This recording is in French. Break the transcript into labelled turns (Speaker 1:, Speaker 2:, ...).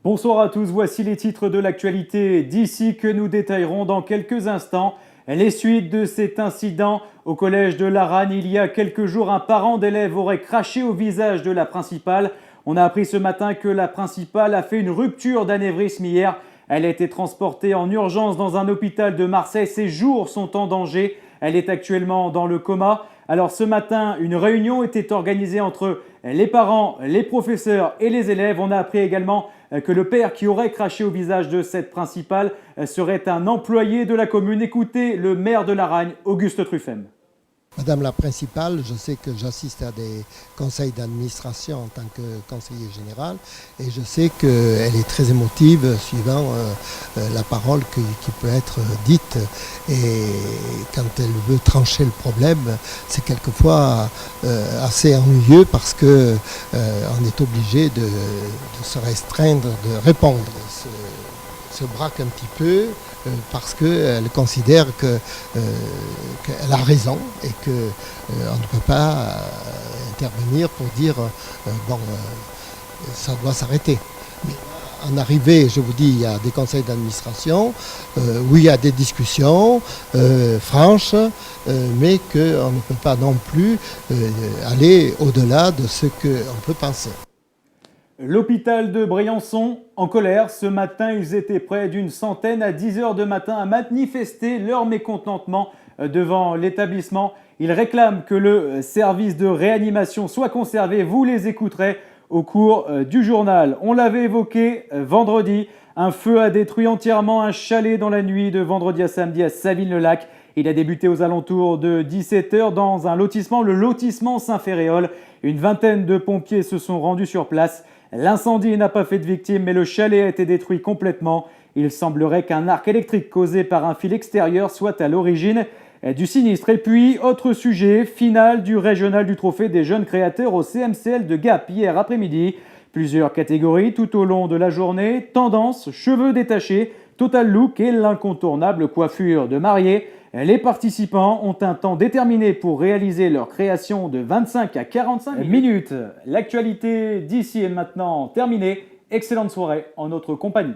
Speaker 1: Bonsoir à tous, voici les titres de l'actualité d'ici que nous détaillerons dans quelques instants. Les suites de cet incident au collège de Laragne, il y a quelques jours, un parent d'élève aurait craché au visage de la principale. On a appris ce matin que la principale a fait une rupture d'anévrisme hier. Elle a été transportée en urgence dans un hôpital de Marseille. Ses jours sont en danger. Elle est actuellement dans le coma. Alors ce matin, une réunion était organisée entre les parents, les professeurs et les élèves. On a appris également que le père qui aurait craché au visage de cette principale serait un employé de la commune. Écoutez le maire de Laragne, Auguste Truffem.
Speaker 2: Madame la principale, je sais que j'assiste à des conseils d'administration en tant que conseiller général et je sais qu'elle est très émotive suivant la parole qui peut être dite, et quand elle veut trancher le problème, c'est quelquefois assez ennuyeux parce qu'on est obligé de se restreindre, de répondre. Se braque un petit peu parce qu'elle considère qu'elle a raison et qu'on ne peut pas intervenir pour dire ça doit s'arrêter. Mais en arrivée, je vous dis, il y a des conseils d'administration où il y a des discussions franches, mais qu'on ne peut pas non plus aller au-delà de ce qu'on peut penser.
Speaker 1: L'hôpital de Briançon en colère. Ce matin, ils étaient près d'une centaine à 10 h du matin à manifester leur mécontentement devant l'établissement. Ils réclament que le service de réanimation soit conservé. Vous les écouterez au cours du journal. On l'avait évoqué vendredi. Un feu a détruit entièrement un chalet dans la nuit de vendredi à samedi à Savines-le-Lac. Il a débuté aux alentours de 17 h dans un lotissement, le lotissement Saint-Ferréol. Une vingtaine de pompiers se sont rendus sur place. L'incendie n'a pas fait de victimes, mais le chalet a été détruit complètement. Il semblerait qu'un arc électrique causé par un fil extérieur soit à l'origine du sinistre. Et puis, autre sujet, finale du régional du trophée des jeunes créateurs au CMCL de Gap hier après-midi. Plusieurs catégories tout au long de la journée, tendance, cheveux détachés, total look et l'incontournable coiffure de mariée. Les participants ont un temps déterminé pour réaliser leur création de 25 à 45 minutes. L'actualité d'ici est maintenant terminée. Excellente soirée en notre compagnie.